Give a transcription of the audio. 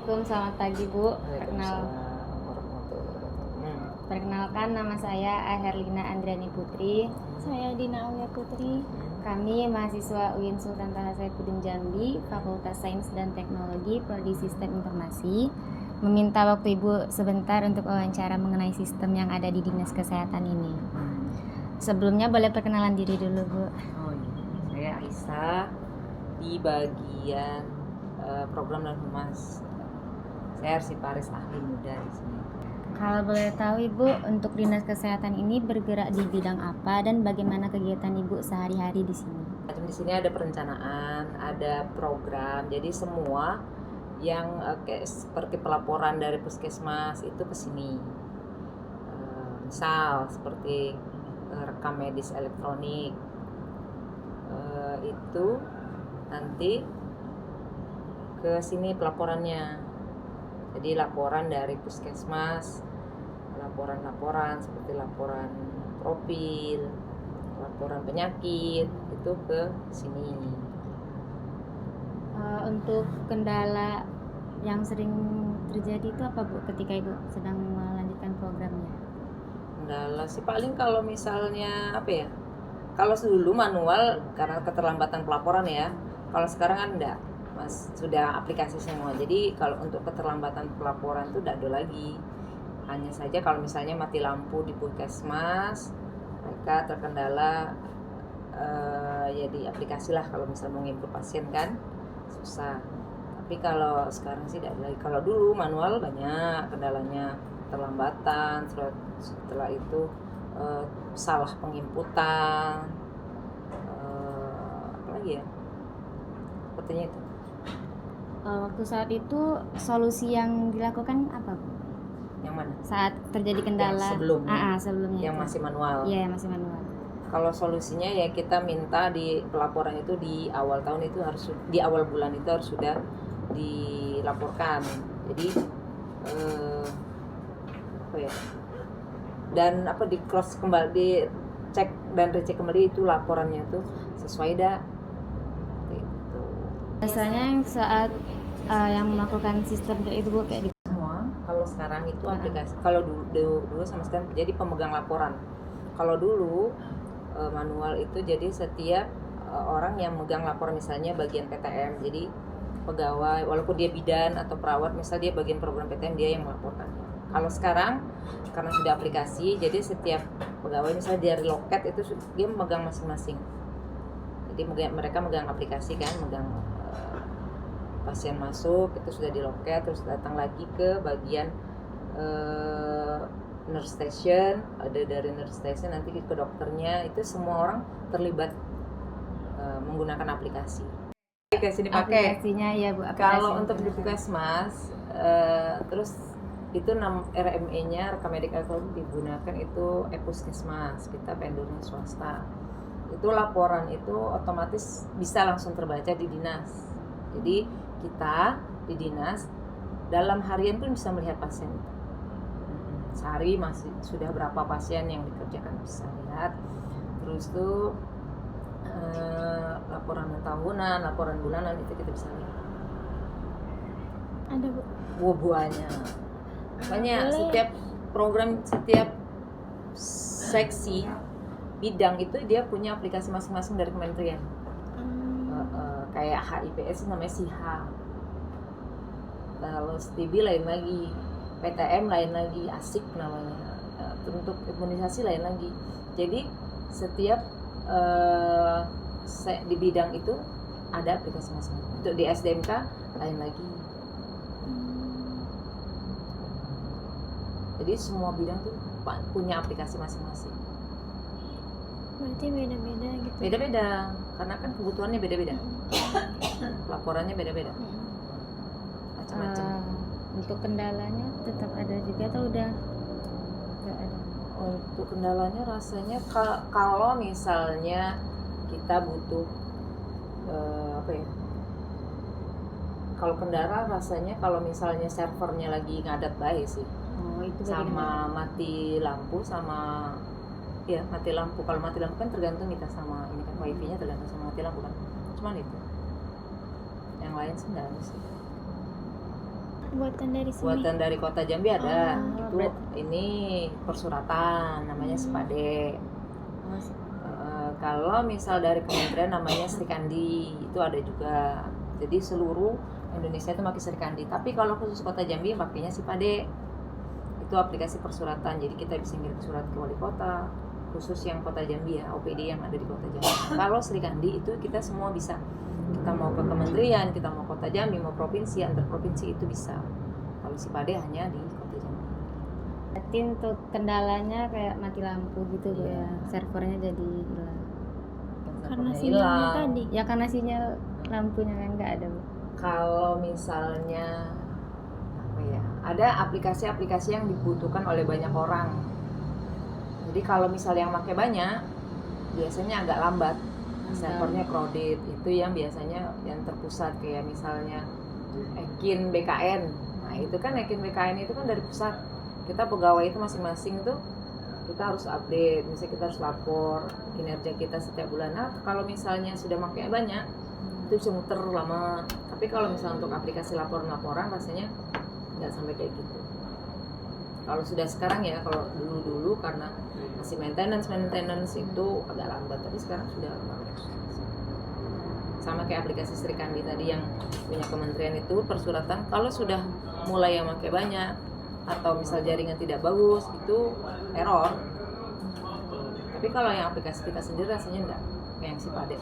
Assalamualaikum, selamat pagi Bu. Waalaikumsalam warahmatullahi wabarakatuh. Perkenalkan, nama saya Herlina Andriani Putri. Saya Dina Aulia Putri. Kami mahasiswa UIN Sultan Taha Saifuddin Jambi, Fakultas Sains dan Teknologi, Prodi Sistem Informasi. Meminta waktu Ibu sebentar untuk wawancara mengenai sistem yang ada di Dinas Kesehatan ini. Sebelumnya boleh perkenalan diri dulu Bu. Oh iya, saya Aisyah di bagian program dan humas. Saya arsiparis ahli muda di sini. Kalau boleh tahu Ibu, untuk Dinas Kesehatan ini bergerak di bidang apa dan bagaimana kegiatan Ibu sehari-hari di sini? Di sini ada perencanaan, ada program. Jadi semua yang kayak seperti pelaporan dari puskesmas itu ke sini. Misal seperti rekam medis elektronik, itu nanti ke sini pelaporannya. Jadi laporan dari puskesmas, laporan seperti laporan profil, laporan penyakit itu ke sini. Untuk kendala yang sering terjadi itu apa Bu ketika Ibu sedang melanjutkan programnya? Kendala sih paling kalau misalnya apa ya? Kalau dulu manual karena keterlambatan pelaporan ya. Kalau sekarang kan enggak, Mas, sudah aplikasi semua. Jadi kalau untuk keterlambatan pelaporan itu enggak ada lagi. Hanya saja kalau misalnya mati lampu di puskesmas, mereka terkendala ya di aplikasi lah kalau misalnya mau nginput pasien kan susah. Tapi kalau sekarang sih tidak lagi. Kalau dulu manual banyak kendalanya, keterlambatan, setelah itu salah penginputan, apa lagi ya? Sepertinya itu. Waktu saat itu solusi yang dilakukan apa Bu? Yang mana? Saat terjadi kendala? Yang sebelumnya. Sebelumnya. Yang itu. masih manual. Iya, yang masih manual. Kalau solusinya ya kita minta di pelaporan itu di awal tahun itu harus, di awal bulan itu harus sudah dilaporkan. Jadi apa ya? Dan apa di cross kembali, dicek dan recek kembali itu laporannya itu sesuai dah. Gitu. Biasanya yang saat yang melakukan sistem kayak itu Bu kayak di Semua kalau sekarang itu aplikasi. Kalau dulu sama sekarang jadi pemegang laporan. Kalau dulu manual itu jadi setiap orang yang megang laporan, misalnya bagian PTM, jadi pegawai walaupun dia bidan atau perawat, misal dia bagian program PTM, dia yang melaporkan. Kalau sekarang karena sudah aplikasi, jadi setiap pegawai misalnya dari loket itu dia memegang masing-masing. Jadi mereka megang aplikasi kan, megang pasien masuk itu sudah di loket, terus datang lagi ke bagian nurse station, ada dari nurse station nanti ke dokternya, itu semua orang terlibat menggunakan aplikasi. Aplikasi dipakai. aplikasinya ya Bu. Kalau untuk di puskesmas, terus itu RME-nya, rekam medik elektronik digunakan itu puskesmas, kita vendornya swasta. Itu laporan itu otomatis bisa langsung terbaca di dinas. Jadi kita di dinas dalam harian pun bisa melihat pasien. Sehari masih sudah berapa pasien yang dikerjakan bisa lihat. Terus tuh laporan tahunan, laporan bulanan itu kita bisa lihat. Ada Bu. Banyak. Setiap program, setiap seksi bidang itu dia punya aplikasi masing-masing dari kementerian. Kayak HIPS namanya SIHA. Lalu STB lain lagi, PTM lain lagi, ASIK namanya. Untuk imunisasi lain lagi. Jadi setiap di bidang itu ada aplikasi masing-masing. Untuk di SDMK lain lagi. Jadi semua bidang tuh punya aplikasi masing-masing. Berarti beda-beda gitu. Beda-beda, karena kan kebutuhannya beda-beda. Laporannya beda-beda. Macam-macam. Untuk kendalanya tetap ada juga atau udah nggak ada? Untuk kendalanya rasanya kalau misalnya kita butuh apa ya? Kalau kendala rasanya kalau misalnya servernya lagi ngadat baik sih. Itu Sama mati lampu sama ya mati lampu. Kalau mati lampu kan tergantung kita sama ini kan, wifi-nya tergantung sama mati lampu kan. Cuman itu. Yang lain sih enggak ada sih. Buatan dari sini. buatan dari Kota Jambi ada. Oh, Itu ini persuratan namanya Sipade. Kalau misal dari kementerian namanya Srikandi, itu ada juga. Jadi seluruh Indonesia itu pakai Srikandi. Tapi kalau khusus Kota Jambi pakainya Sipade. Itu aplikasi persuratan. Jadi kita bisa ngirim surat ke wali kota, khusus yang Kota Jambi ya, OPD yang ada di Kota Jambi. Kalau Srikandi itu kita semua bisa. Kita mau ke kementerian, kita mau Kota Jambi, mau provinsi, antar provinsi itu bisa. Kalau Sipade hanya di Kota Jambi. Berarti untuk kendalanya kayak mati lampu gitu Bu, Iya. ya. Servernya jadi hilang. Karena Servernya sinyalnya hilang. tadi. Ya karena sinyal lampunya kan nggak ada Bu. Kalau misalnya apa ya, ada aplikasi-aplikasi yang dibutuhkan oleh banyak orang. Jadi kalau misalnya yang pakai banyak, biasanya agak lambat. Servernya crowded, itu yang biasanya yang terpusat kayak misalnya Ekin BKN. Nah itu kan Ekin BKN itu kan dari pusat. Kita pegawai itu masing-masing itu kita harus update, misalnya kita harus lapor kinerja kita setiap bulan. Nah kalau misalnya sudah pakai banyak, itu bisa muter lama. Tapi kalau misalnya untuk aplikasi laporan-laporan rasanya nggak sampai kayak gitu. Kalau sudah sekarang ya, kalau dulu karena masih maintenance itu agak lambat, tapi sekarang sudah bagus. Sama kayak aplikasi Srikandi tadi yang punya kementerian itu persuratan, kalau sudah mulai yang pakai banyak atau misal jaringan tidak bagus itu error. Tapi kalau yang aplikasi kita sendiri rasanya enggak, kayak yang Sipade.